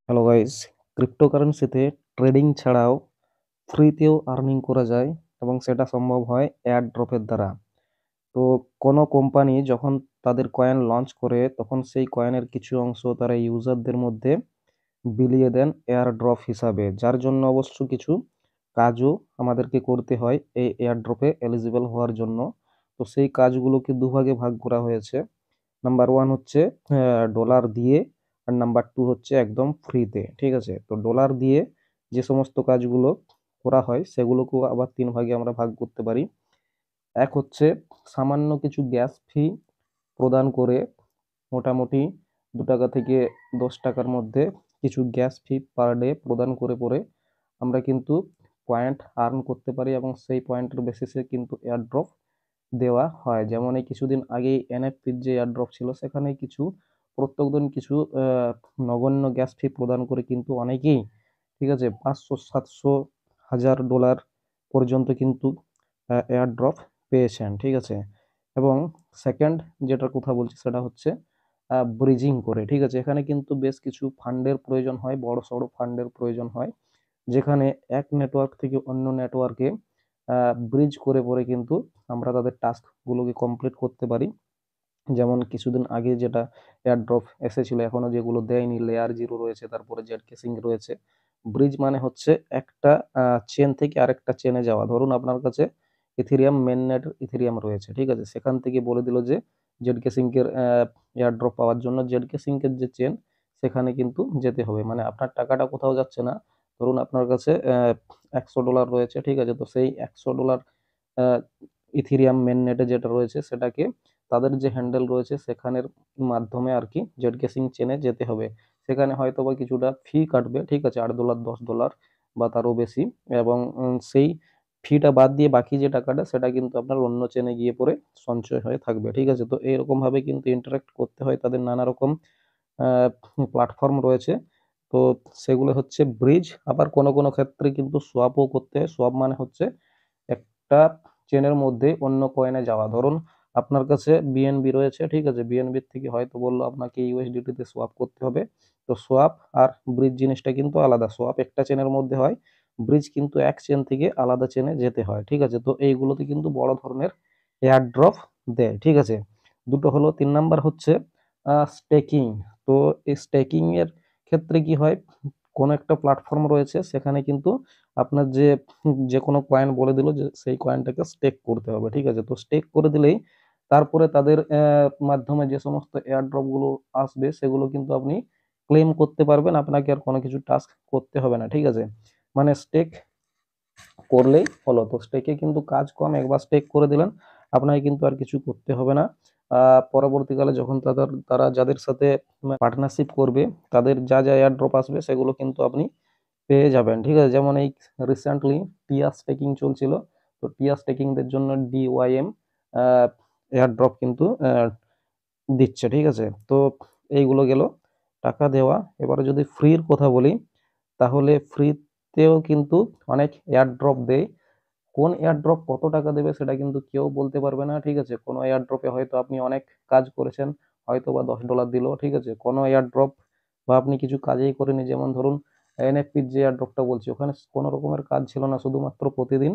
Hello guys, ক্রিপ্টোকারেন্সিতে trading ছাড়াও ফ্রিতেও earning করা যায় এবং সেটা সম্ভব হয় এয়ার ড্রপের দ্বারা। তো কোনো কোম্পানি যখন তাদের কয়েন লঞ্চ করে তখন সেই কয়েনের কিছু অংশ তারা ইউজারদের মধ্যে বিলিয়ে দেন এয়ার ড্রপ হিসাবে, যার জন্য অবশ্য কিছু কাজও আমাদেরকে করতে হয় এই এয়ার ড্রপে এলিজিবল হওয়ার জন্য। তো সেই কাজগুলোকে দুভাগে ভাগ করা হয়েছে। নাম্বার ওয়ান হচ্ছে ডলার দিয়ে, আর নাম্বার টু হচ্ছে একদম ফ্রিতে। ঠিক আছে, তো ডলার দিয়ে যে সমস্ত কাজগুলো করা হয় সেগুলোকেও আবার তিন ভাগে আমরা ভাগ করতে পারি। এক হচ্ছে সামান্য কিছু গ্যাস ফি প্রদান করে, মোটামুটি 2 টাকা থেকে 10 টাকার মধ্যে কিছু গ্যাস ফি পার ডে প্রদান করে পরে আমরা কিন্তু পয়েন্ট আর্ন করতে পারি এবং সেই পয়েন্টের বেসিসে কিন্তু এয়ারড্রপ দেওয়া হয়। যেমন এই কিছুদিন আগেই এনএফপির যে এয়ারড্রপ ছিল সেখানে কিছু প্রত্যেকদিন কিছু নগণ্য গ্যাস ফি প্রদান করে কিন্তু অনেকেই, ঠিক আছে, 500 700 1000 ডলার পর্যন্ত কিন্তু এয়ারড্রপ পেয়েছেন। ঠিক আছে, এবং সেকেন্ড যেটার কথা বলছি সেটা হচ্ছে ব্রিজিং করে। ঠিক আছে, এখানে কিন্তু বেশ কিছু ফান্ডের প্রয়োজন হয়, বড় সড়ো ফান্ডের প্রয়োজন হয়, যেখানে এক নেটওয়ার্ক থেকে অন্য নেটওয়ার্কে ব্রিজ করে পরে কিন্তু আমরা তাদের টাস্কগুলোকে কমপ্লিট করতে পারি। যেমন কিছুদিন আগে যেটা এয়ারড্রপ এসেছিল, এখনো যেগুলো দেয়নি, লেয়ার জিরো রয়েছে, তারপরে জেড কেসিং রয়েছে। ব্রিজ মানে হচ্ছে একটা চেন থেকে আরেকটা চেনে যাওয়া। ধরুন আপনার কাছে ইথেরিয়াম মেননেট ইথেরিয়াম রয়েছে, ঠিক আছে, সেখান থেকে বলে দিল যে জেড কেসিং এর এয়ারড্রপ পাওয়ার জন্য জেড কেসিং এর যে চেন সেখানে কিন্তু যেতে হবে। মানে আপনার টাকাটা কোথাও যাচ্ছে না। ধরুন আপনার কাছে $100 রয়েছে, ঠিক আছে, তো সেই $100 ইথেরিয়াম মেননেটে যেটা রয়েছে সেটাকে তাদের যে হ্যান্ডেল রয়েছে সেখানের মাধ্যমে আর কি জেড কেসিং চেনে যেতে হবে। সেখানে হয়তো বা কিছুটা ফি কাটবে, ঠিক আছে, $8 $10 বা তারও বেশি। এবং সেই ফিটা বাদ দিয়ে বাকি যে টাকাটা সেটা কিন্তু আপনার অন্য চেনে গিয়ে পরে সঞ্চয় হয়ে থাকবে। ঠিক আছে, তো এরকম ভাবে কিন্তু ইন্টারাক্ট করতে হয়। তাদের নানা রকম প্ল্যাটফর্ম রয়েছে। তো সেগুলো হচ্ছে ব্রিজ। আবার কোনো কোনো ক্ষেত্রে কিন্তু সোয়াপও করতে হয়। সোয়াপ মানে হচ্ছে একটা চেনের মধ্যে অন্য কয়েনে যাওয়া। ধরুন আপনার কাছে বিএনবি রয়েছে, ঠিক আছে, বিএনবি থেকে হয়তো বললো আপনাকে ইউএসডিটি তে সোয়াপ করতে হবে। তো সোয়াপ আর ব্রিজ জিনিসটা কিন্তু আলাদা। সোয়াপ একটা চেনের মধ্যে হয়, ব্রিজ কিন্তু এক চেন থেকে আলাদা চেনে যেতে হয়। ঠিক আছে, তো এইগুলোতে কিন্তু বড় ধরনের এয়ার ড্রপ দেয়। ঠিক আছে, দুটো হলো। 3 নাম্বার হচ্ছে স্টেকিং। তো এই স্টেকিং এর ক্ষেত্রে কি হয়, কোন একটা প্ল্যাটফর্ম রয়েছে সেখানে কিন্তু আপনার যে কোনো কয়েন বলে দিল যে সেই কয়েনটাকে স্টেক করতে হবে। ঠিক আছে, তো স্টেক করে দিলেই তারপরে তাদের মাধ্যমে যে সমস্ত এয়ারড্রপ গুলো আসবে সেগুলো কিন্তু আপনি ক্লেম করতে পারবেন। আপনাকে আর কোনো কিছু টাস্ক করতে হবে না। ঠিক আছে, মানে স্টেক করলেই হলো। তো স্টেকে কিন্তু কাজ কম, একবার স্টেক করে দিলেন আপনাকে কিন্তু আর কিছু করতে হবে না। পরবর্তীকালে যখন তারা যাদের সাথে পার্টনারশিপ করবে তাদের যা যা এয়ারড্রপ আসবে সেগুলো কিন্তু আপনি পেয়ে যাবেন। ঠিক আছে, যেমন এই রিসেন্টলি টিয়া স্টেকিং চলছিল। তো টিয়া স্টেকিং দের জন্য ডিওয়াইএম এয়ারড্রপ কিন্তু দিচ্ছে। ঠিক আছে, তো এইগুলো গেল টাকা দেওয়া। এবারে যদি ফ্রির কথা বলি তাহলে ফ্রিতেও কিন্তু অনেক এয়ারড্রপ দেয়। কোন এয়ারড্রপ কত টাকা দেবে সেটা কিন্তু কেউ বলতে পারবে না। ঠিক আছে, কোনো এয়ারড্রপে হয়তো আপনি অনেক কাজ করেছেন, হয়তো বা $10 দিল। ঠিক আছে, কোনো এয়ারড্রপ বা আপনি কিছু কাজেই করেনি, যেমন ধরুন এনএফপির যে এয়ারড্রপটা বলছি ওখানে কোনো রকমের কাজ ছিল না, শুধুমাত্র প্রতিদিন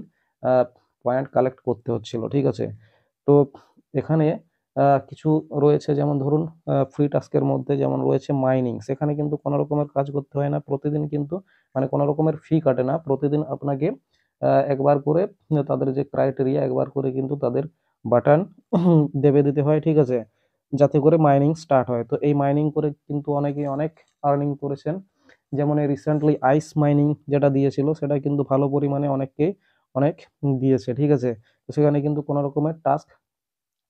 পয়েন্ট কালেক্ট করতে হচ্ছিল। ঠিক আছে, তো এখানে কিছু রয়েছে, যেমন ধরুন ফ্রি টাস্কের মধ্যে যেমন রয়েছে মাইনিং। সেখানে কিন্তু কোনো রকমের কাজ করতে হয় না, প্রতিদিন কিন্তু মানে কোনো রকমের ফি কাটে না। প্রতিদিন আপনাকে একবার করে তাদের যে ক্রাইটেরিয়া, একবার করে কিন্তু তাদের বাটন দেবে দিতে হয়। ঠিক আছে, যাতে করে মাইনিং স্টার্ট হয়। তো এই মাইনিং করে কিন্তু অনেকে অনেক আর্নিং করেছেন। যেমন এই রিসেন্টলি আইস মাইনিং যেটা দিয়েছিল সেটা কিন্তু ভালো পরিমাণে অনেককে অনেক দিয়েছে। ঠিক আছে, তো সেখানে কিন্তু কোনো রকমের টাস্ক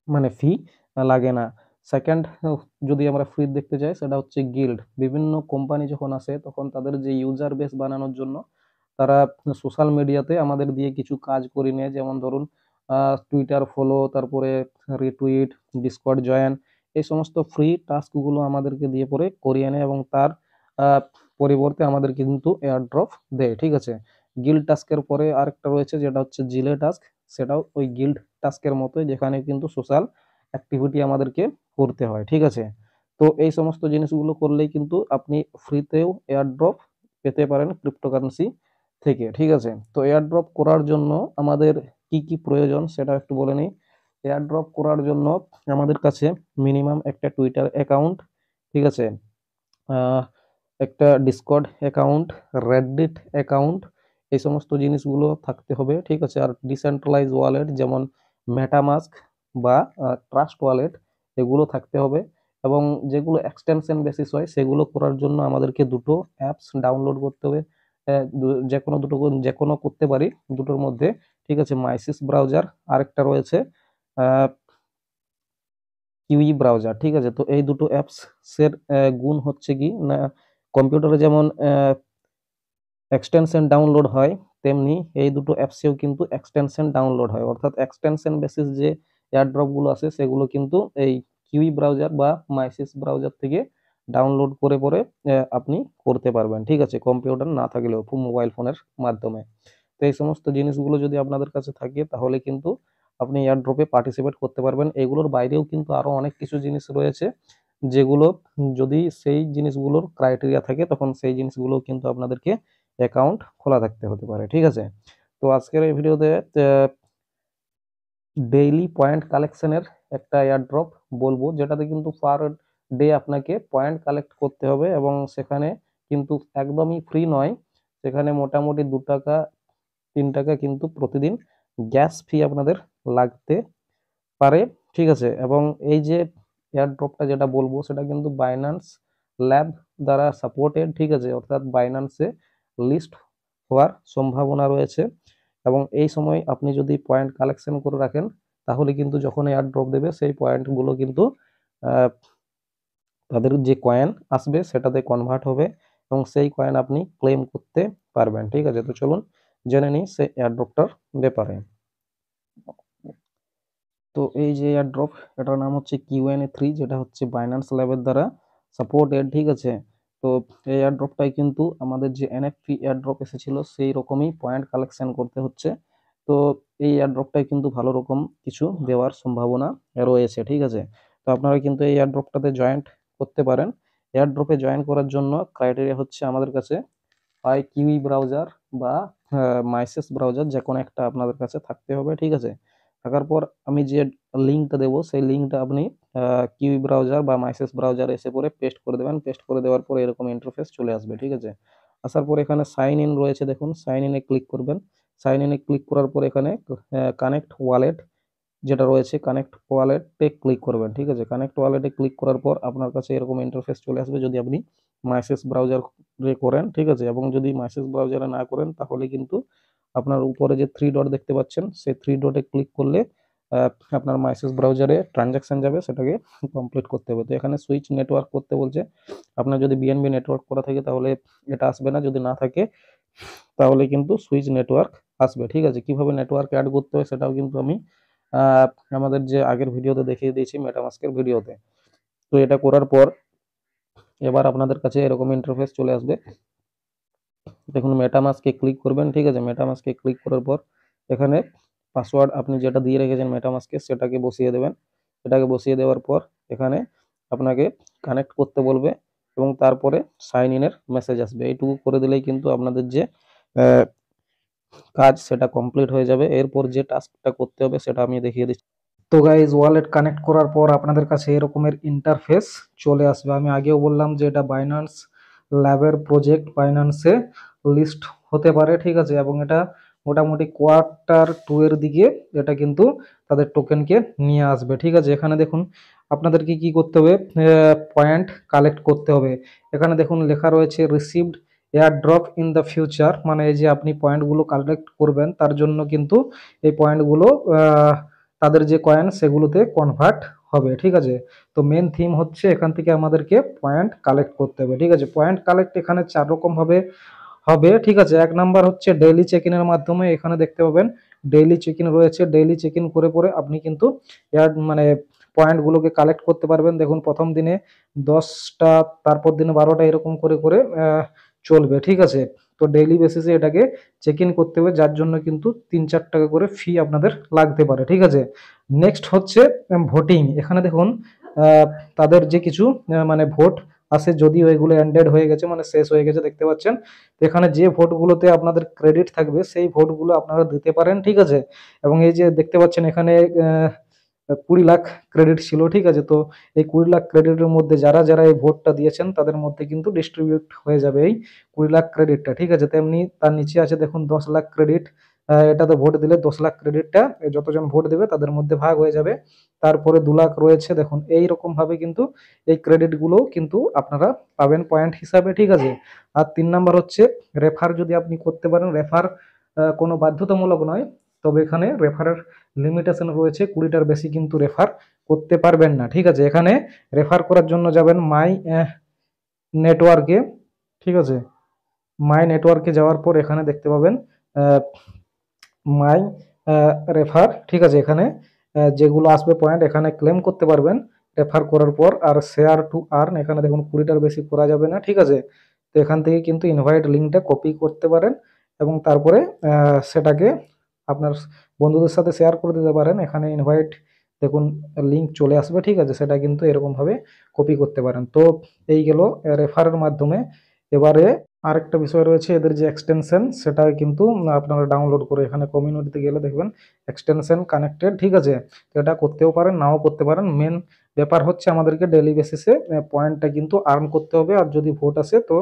মানে ফি লাগে না। সেকেন্ড, যদি আমরা ফ্রি দেখতে যাই সেটা হচ্ছে গিল্ড। বিভিন্ন কোম্পানি যখন আসে তখন তাদের যে ইউজার বেস বানানোর জন্য তারা সোশ্যাল মিডিয়াতে আমাদের দিয়ে কিছু কাজ করে নেয়। যেমন ধরুন টুইটার ফলো, তারপরে রিটুইট, ডিসকর্ড জয়েন, এই সমস্ত ফ্রি টাস্কগুলো আমাদেরকে দিয়ে পরে করিয়ে নেয় এবং তার আহ, পরিবর্তে আমাদের কিন্তু এয়ারড্রপ দেয়। ঠিক আছে, গিল্ড টাস্কের পরে আরেকটা রয়েছে যেটা হচ্ছে জিলে টাস্ক। সেটাও ওই গিল্ড টাস্কের মতোই, যেখানে কিন্তু সোশ্যাল অ্যাক্টিভিটি আমাদেরকে করতে হয়। ঠিক আছে, তো এই সমস্ত জিনিসগুলো করলেই কিন্তু আপনি ফ্রিতেও এয়ারড্রপ পেতে পারেন ক্রিপ্টোকারেন্সি থেকে, ঠিক আছে। তো এয়ারড্রপ করার জন্য আমাদের কি কি প্রয়োজন সেটা একটু বলে নিই। এয়ারড্রপ করার জন্য আমাদের কাছে মিনিমাম একটা টুইটার অ্যাকাউন্ট, ঠিক আছে, একটা ডিসকর্ড অ্যাকাউন্ট, রেডিট অ্যাকাউন্ট, এই সমস্ত জিনিসগুলো থাকতে হবে, ঠিক আছে। আর ডিসেন্ট্রালাইজ ওয়ালেট যেমন মেটামাস্ক বা ট্রাস্ট ওয়ালেট এগুলো থাকতে হবে। এবং যেগুলো এক্সটেনশন বেসিস হয় সেগুলো করার জন্য আমাদেরকে দুটো অ্যাপস ডাউনলোড করতে হবে। যে কোনো করতে পারি দুটোর মধ্যে, ঠিক আছে। মাইসিস ব্রাউজার, আরেকটা রয়েছে কিউই ব্রাউজার, ঠিক আছে। তো এই দুটো অ্যাপস এর গুণ হচ্ছে কি না, কম্পিউটারে যেমন এক্সটেনশন ডাউনলোড হয় তেমনি এই দুটো অ্যাপসেও কিন্তু এক্সটেনশন ডাউনলোড হয়, অর্থাৎ এক্সটেনশন বেসিস যে এয়ারড্রপগুলো আছে সেগুলো কিন্তু এই কিউই ব্রাউজার বা মাইসিস ব্রাউজার থেকে ডাউনলোড করে পরে আপনি করতে পারবেন, ঠিক আছে, কম্পিউটার না থাকলেও মোবাইল ফোনের মাধ্যমে। তো এই সমস্ত জিনিসগুলো যদি আপনাদের কাছে থাকে তাহলে কিন্তু আপনি এয়ারড্রপে পার্টিসিপেট করতে পারবেন। এগুলোর বাইরেও কিন্তু আরো অনেক কিছু জিনিস রয়েছে যেগুলো যদি সেই জিনিসগুলোর ক্রাইটেরিয়া থাকে তখন সেই জিনিসগুলো কিন্তু আপনাদেরকে অ্যাকাউন্ট খোলা থাকতে হতে পারে, ঠিক আছে। তো আজকের এই ভিডিওতে ডেইলি পয়েন্ট কালেকশনের একটা এয়ারড্রপ বলবো, যেটাতে কিন্তু পার ডে আপনাকে পয়েন্ট কালেক্ট করতে হবে এবং সেখানে কিন্তু একদমই ফ্রি নয়, সেখানে মোটামুটি 2 টাকা 3 টাকা কিন্তু প্রতিদিন গ্যাস ফি আপনাদের লাগতে পারে, ঠিক আছে। এবং এই যে এয়ারড্রপটা যেটা বলবো সেটা কিন্তু বাইন্যান্স ল্যাব দ্বারা সাপোর্টেড, ঠিক আছে, অর্থাৎ বাইন্যান্সে লিস্ট হওয়ার সম্ভাবনা রয়েছে। এবং এই সময় আপনি যদি পয়েন্ট কালেকশন করে রাখেন তাহলে কিন্তু যখন এয়ারড্রপ দেবে সেই পয়েন্টগুলো কিন্তু তাদের যে কয়েন আসবে সেটাতে কনভার্ট হবে এবং সেই কয়েন আপনি ক্লেম করতে পারবেন, ঠিক আছে। তো চলুন জেনে নিই সেই এয়ারড্রপটার ব্যাপারে। তো এই যে এয়ারড্রপ, এটার নাম হচ্ছে কিউএনএ 3, যেটা হচ্ছে বাইন্যান্স ল্যাবের দ্বারা সাপোর্টেড, ঠিক আছে। তো এই এয়ারড্রপটাই কিন্তু আমাদের যে এনএফটি এয়ারড্রপ এসেছিল সেই রকমই পয়েন্ট কালেকশন করতে হচ্ছে। তো এই এয়ারড্রপটাই কিন্তু ভালো রকম কিছু দেওয়ার সম্ভাবনা রয়েছে, ঠিক আছে। তো আপনারা কিন্তু এই এয়ারড্রপটাতে জয়েন্ট করতে পারেন। এয়ারড্রপে জয়েন করার জন্য ক্রাইটেরিয়া হচ্ছে আমাদের কাছে হয় কিউই ব্রাউজার বা মাইসেস ব্রাউজার, যে কোনো একটা আপনাদের কাছে থাকতে হবে, ঠিক আছে। থাকার পর আমি যে লিঙ্কটা দেবো সেই লিঙ্কটা আপনি কিউই ব্রাউজার বা মাইসেস ব্রাউজার এসে পরে পেস্ট করে দেবেন। পেস্ট করে দেওয়ার পরে এরকম ইন্টারফেস চলে আসবে, ঠিক আছে। আসার পর এখানে সাইন ইন রয়েছে, দেখুন সাইন ইনে ক্লিক করবেন। সাইন ইনে ক্লিক করার পর এখানে কানেক্ট ওয়ালেট যেটা রয়েছে কানেক্ট ওয়ালেটে ক্লিক করবেন, ঠিক আছে। কানেক্ট ওয়ালেটে ক্লিক করার পর আপনার কাছে এরকম ইন্টারফেস চলে আসবে যদি আপনি মাইসেস ব্রাউজারে করেন, ঠিক আছে। এবং যদি মাইসেস ব্রাউজারে না করেন তাহলে কিন্তু আপনার উপরে যে 3 ডট দেখতে পাচ্ছেন সেই 3 ডটে ক্লিক করলে আপনার মাইসেস ব্রাউজারে ট্রানজাকশন যাবে, সেটাকে কমপ্লিট করতে হবে। তো এখানে সুইচ নেটওয়ার্ক করতে বলছে। আপনার যদি বিএনবি নেটওয়ার্ক করা থাকে তাহলে এটা আসবে না, যদি না থাকে তাহলে কিন্তু সুইচ নেটওয়ার্ক আসবে, ঠিক আছে। কিভাবে নেটওয়ার্ক অ্যাড করতে হয় সেটাও কিন্তু আমি আমাদের যে আগের ভিডিওতে দেখিয়ে দিয়েছি মেটামাস্কের ভিডিওতে। তো এটা করার পর এবার আপনাদের কাছে এরকম ইন্টারফেস চলে আসবে। দেখুন মেটামাস্কে ক্লিক করবেন, ঠিক আছে। মেটামাস্কে ক্লিক করার পর এখানে পাসওয়ার্ড আপনি যেটা দিয়ে রেখেছেন মেটামাস্কে সেটাকে বসিয়ে দেবেন। সেটাকে বসিয়ে দেওয়ার পর এখানে আপনাকে কানেক্ট করতে বলবে এবং তারপরে সাইন ইনের মেসেজ আসবে। এইটুকু করে দিলেই কিন্তু আপনাদের যে কাজ সেটা কমপ্লিট হয়ে যাবে। এরপর যে টাস্কটা করতে হবে সেটা আমি দেখিয়ে দিচ্ছি। তো গাইজ ওয়ালেট কানেক্ট করার পর আপনাদের কাছে এরকমের ইন্টারফেস চলে আসবে। আমি আগেও বললাম যে এটা বাইন্যান্স ল্যাবের প্রজেক্ট, বাইন্যান্সে লিস্ট হতে পারে, ঠিক আছে। এবং এটা মোটামুটি Q2 এর দিকে এটা কিন্তু তাদের টোকেনকে নিয়ে আসবে, ঠিক আছে। এখানে দেখুন আপনাদেরকে কি করতে হবে, পয়েন্ট কালেক্ট করতে হবে। এখানে দেখুন লেখা রয়েছে received air drop in the future, মানে এই যে আপনি পয়েন্টগুলো কালেক্ট করবেন তার জন্য কিন্তু এই পয়েন্টগুলো তাদের যে কয়েন সেগুলোতে কনভার্ট হবে, ঠিক আছে। তো মেন থিম হচ্ছে এখান থেকে আমাদেরকে পয়েন্ট কালেক্ট করতে হবে, ঠিক আছে। পয়েন্ট কালেক্ট এখানে 4 রকম ভাবে হবে, ঠিক আছে। 1 নাম্বার হচ্ছে ডেইলি চেক ইনের মাধ্যমে। এখানে দেখতে পাবেন ডেইলি চেক ইন রয়েছে। ডেইলি চেক ইন করে পরে আপনি কিন্তু মানে পয়েন্টগুলোকে কালেক্ট করতে পারবেন। দেখুন প্রথম দিনে 10টা, তারপর দিনে 12টা, এরকম করে করে চলবে, ঠিক আছে। তো ডেইলি বেসিসে এটাকে চেক ইন করতে হবে, যার জন্য কিন্তু 3-4 টাকা করে ফি আপনাদের লাগতে পারে, ঠিক আছে। নেক্সট হচ্ছে ভোটিং। এখানে দেখুন আহ, তাদের যে কিছু মানে ভোট আছে, যদিও এগুলো এন্ডেড হয়ে গেছে, মানে শেষ হয়ে গেছে দেখতে পাচ্ছেন। তো এখানে যে ভোটগুলোতে আপনাদের ক্রেডিট থাকবে সেই ভোটগুলো আপনারা দিতে পারেন, ঠিক আছে। এবং এই যে দেখতে পাচ্ছেন এখানে 20 লাখ ক্রেডিট ছিল, ঠিক আছে। তো এই 20 লাখ ক্রেডিটের মধ্যে যারা যারা এই ভোটটা দিয়েছেন তাদের মধ্যে কিন্তু ডিস্ট্রিবিউট হয়ে যাবে এই 20 লাখ ক্রেডিটটা, ঠিক আছে। তেমনি তার নিচে আছে দেখুন 10 লাখ ক্রেডিট, এটাতে ভোট দিলে 10 লাখ ক্রেডিটটা যতজন ভোট দেবে তাদের মধ্যে ভাগ হয়ে যাবে। তারপরে 2 লাখ রয়েছে দেখুন, এই রকম ভাবে কিন্তু এই ক্রেডিট গুলো কিন্তু আপনারা পাবেন পয়েন্ট হিসাবে, ঠিক আছে। আর 3 নাম্বার হচ্ছে রেফার যদি আপনি করতে পারেন। রেফার কোনো বাধ্যতামূলক নয়, তবে এখানে রেফারের লিমিটেশন রয়েছে, 20টার বেশি কিন্তু রেফার করতে পারবেন না, ঠিক আছে। এখানে রেফার করার জন্য যাবেন মাই নেটওয়ার্কে, ঠিক আছে। মাই নেটওয়ার্কে যাওয়ার পর এখানে দেখতে পাবেন মাই রেফার, ঠিক আছে। এখানে যেগুলো আসবে পয়েন্ট এখানে ক্লেম করতে পারবেন রেফার করার পর। আর শেয়ার টু আর্ন, এখানে দেখুন 20টার বেশি করা যাবে না, ঠিক আছে। তো এখান থেকে কিন্তু ইনভাইট লিঙ্কটা কপি করতে পারেন এবং তারপরে সেটাকে আপনার বন্ধুদের সাথে শেয়ার করে দিতে পারেন। এখানে ইনভাইট দেখুন লিঙ্ক চলে আসবে, ঠিক আছে। সেটা কিন্তু এরকম ভাবে কপি করতে পারেন। তো এই গেল রেফারের মাধ্যমে। এবারে আরেকটা বিষয় রয়েছে, এদের যে এক্সটেনশন সেটা কিন্তু আপনারা ডাউনলোড করে এখানে কমিউনিটিতে গেলে দেখবেন এক্সটেনশন কানেক্টেড, ঠিক আছে। তো এটা করতেও পারেন, নাও করতে পারেন। মেন ব্যাপার হচ্ছে আমাদেরকে ডেইলি বেসিসে পয়েন্টটা কিন্তু আর্ন করতে হবে, আর যদি ভোট আসে তো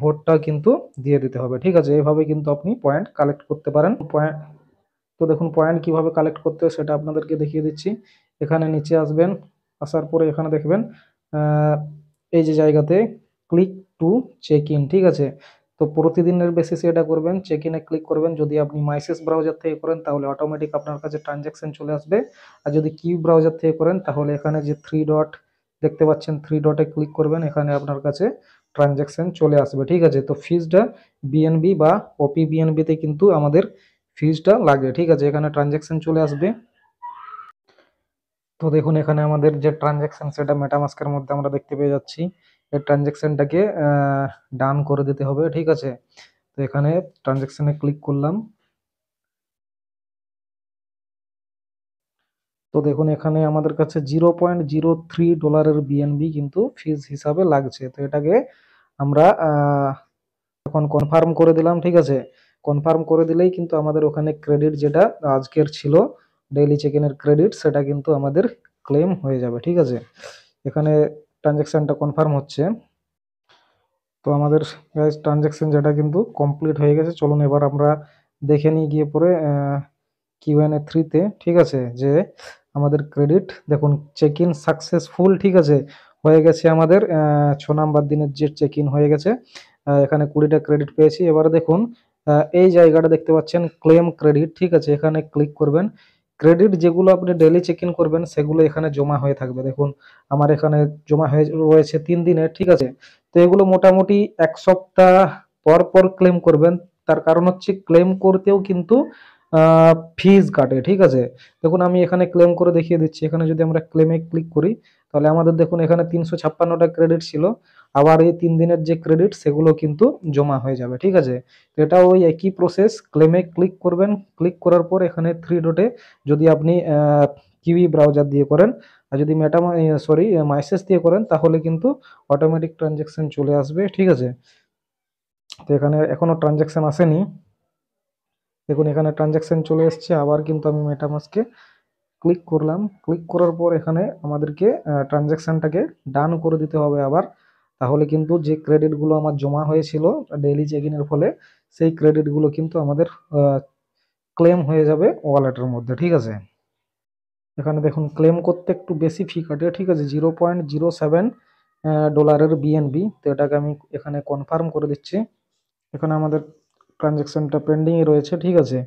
ভোটটা কিন্তু দিয়ে দিতে হবে, ঠিক আছে। এইভাবে কিন্তু আপনি পয়েন্ট কালেক্ট করতে পারেন। পয়েন্ট তো দেখুন পয়েন্ট কিভাবে কালেক্ট করতে হয় সেটা আপনাদেরকে দেখিয়ে দিচ্ছি। এখানে নিচে আসবেন, আসার পরে এখানে দেখবেন আহ, এই যে জায়গাতে ক্লিক টু চেক ইন, ঠিক আছে। তো প্রতিদিনের বেসিসে এটা করবেন, চেক ইনে ক্লিক করবেন। যদি আপনি মাইসেস ব্রাউজার থেকে করেন তাহলে অটোমেটিক আপনার কাছে ট্রানজ্যাকশন চলে আসবে। আর যদি কিউ ব্রাউজার থেকে করেন তাহলে এখানে যে 3 ডট দেখতে পাচ্ছেন, 3 ডটে ক্লিক করবেন, এখানে আপনার কাছে ট্রানজ্যাকশন চলে আসবে, ঠিক আছে। তো ফিজটা বিএনবি বা ওপি বিএনবিতে কিন্তু আমাদের ফিজটা লাগে, ঠিক আছে। এখানে ট্রানজ্যাকশন চলে আসবে। তো দেখুন এখানে আমাদের যে ট্রানজ্যাকশন সেটা মেটামাস্কের মধ্যে আমরা দেখতে পেয়ে যাচ্ছি। এই ট্রানজ্যাকশনটাকে ডান করে দিতে হবে, ঠিক আছে। তো এখানে ট্রানজ্যাকশনে ক্লিক করলাম। তো দেখুন এখানে আমাদের কাছে $0.03 বিএনবি কিন্তু ফিজ হিসাবে লাগছে। তো এটাকে আমরা এখন কনফার্ম করে দিলাম, ঠিক আছে। কনফার্ম করে দিলেই কিন্তু আমাদের ওখানে ক্রেডিট যেটা আজকের ছিল ডেইলি চেক ইনের ক্রেডিট সেটা কিন্তু আমাদের ক্লেম হয়ে যাবে, ঠিক আছে। এখানে ট্রানজ্যাকশনটা কনফার্ম হচ্ছে। তো আমাদের ট্রানজ্যাকশন যেটা কিন্তু কমপ্লিট হয়ে গেছে। চলুন এবার আমরা দেখে নিই গিয়ে পরে Q&A 3-তে, ঠিক আছে, যে আমাদের ক্রেডিট দেখুন চেক ইন সাকসেসফুল, ঠিক আছে, হয়ে গেছে আমাদের 6 নাম্বার দিনের যে চেক ইন হয়ে গেছে। এখানে 20টা ক্রেডিট পেয়েছি। এবারে দেখুন এই জায়গাটা দেখতে পাচ্ছেন ক্লেম ক্রেডিট, ঠিক আছে। এখানে ক্লিক করবেন। ক্রেডিট যেগুলো আপনি ডেইলি চেক ইন করবেন সেগুলো এখানে জমা হয়ে থাকবে। দেখুন আমার এখানে জমা হয়ে রয়েছে 3 দিনের, ঠিক আছে। তো এগুলো মোটামুটি 1 সপ্তাহ পর পর ক্লেম করবেন। তার কারণ হচ্ছে ক্লেম করতেও কিন্তু ফিজ কাটে, ঠিক আছে। দেখুন আমি এখানে ক্লেম করে দেখিয়ে দিচ্ছি। এখানে যদি আমরা ক্লেমে ক্লিক করি তাহলে আমাদের দেখুন এখানে 356টা ক্রেডিট ছিল। আবার এই 3 দিনের যে ক্রেডিট সেগুলো কিন্তু জমা হয়ে যাবে, ঠিক আছে। তো এটা ওই একই প্রসেস। ক্লেমে ক্লিক করবেন, ক্লিক করার পর এখানে 3 ডটে যদি আপনি কিউই ব্রাউজার দিয়ে করেন, আর যদি মাইসেস দিয়ে করেন তাহলে কিন্তু অটোমেটিক ট্রানজ্যাকশন চলে আসবে, ঠিক আছে। তো এখানে এখনো ট্রানজ্যাকশন আসেনি। দেখুন এখানে ট্রানজ্যাকশন চলে এসছে। আবার কিন্তু আমি মেটামাস্কে ক্লিক করলাম। ক্লিক করার পর এখানে আমাদেরকে ট্রানজ্যাকশনটাকে ডান করে দিতে হবে আবার। তাহলে কিন্তু যে ক্রেডিটগুলো আমার জমা হয়েছিল ডেইলি চেক ইনের ফলে সেই ক্রেডিটগুলো কিন্তু আমাদের ক্লেম হয়ে যাবে ওয়ালেটের মধ্যে, ঠিক আছে। এখানে দেখুন ক্লেম করতে একটু বেশি ফি কাটে, ঠিক আছে, $0.07 বিএনবি। তো এটাকে আমি এখানে কনফার্ম করে দিচ্ছি। এখানে আমাদের ট্রানজ্যাকশনটা পেন্ডিংয়ে রয়েছে, ঠিক আছে।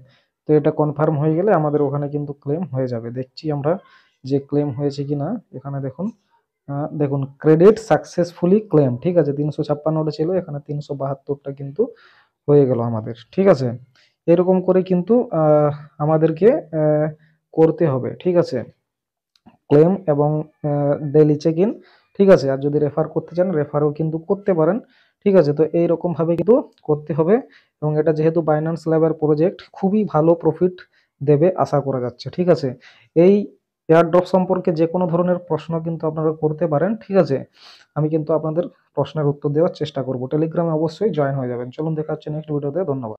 তো এটা কনফার্ম হয়ে গেলে আমাদের ওখানে কিন্তু ক্লেম হয়ে যাবে। দেখছি আমরা যে ক্লেম হয়েছে কিনা। এখানে দেখুন দেখুন ক্রেডিট সাকসেসফুলি ক্লেম, ঠিক আছে। 356টা ছিল, এখানে 372টা কিন্তু হয়ে গেল আমাদের, ঠিক আছে। এরকম করে কিন্তু আমাদেরকে করতে হবে, ঠিক আছে, ক্লেম এবং ডেইলি চেক ইন, ঠিক আছে। আর যদি রেফার করতে চান রেফারও কিন্তু করতে পারেন, ঠিক আছে। তো এইরকম ভাবে কিন্তু করতে হবে। এবং এটা যেহেতু বাইন্যান্স ল্যাবের প্রজেক্ট খুবই ভালো প্রফিট দেবে আশা করা যাচ্ছে, ঠিক আছে। এই এয়ারড্রপ সম্পর্কে যে কোনো ধরনের প্রশ্ন কিন্তু আপনারা করতে পারেন, ঠিক আছে? আমি কিন্তু আপনাদের প্রশ্নের উত্তর দেওয়ার চেষ্টা করব। টেলিগ্রামে অবশ্যই জয়েন হয়ে যাবেন। চলুন দেখা হচ্ছে নেক্সট ভিডিওতে। ধন্যবাদ।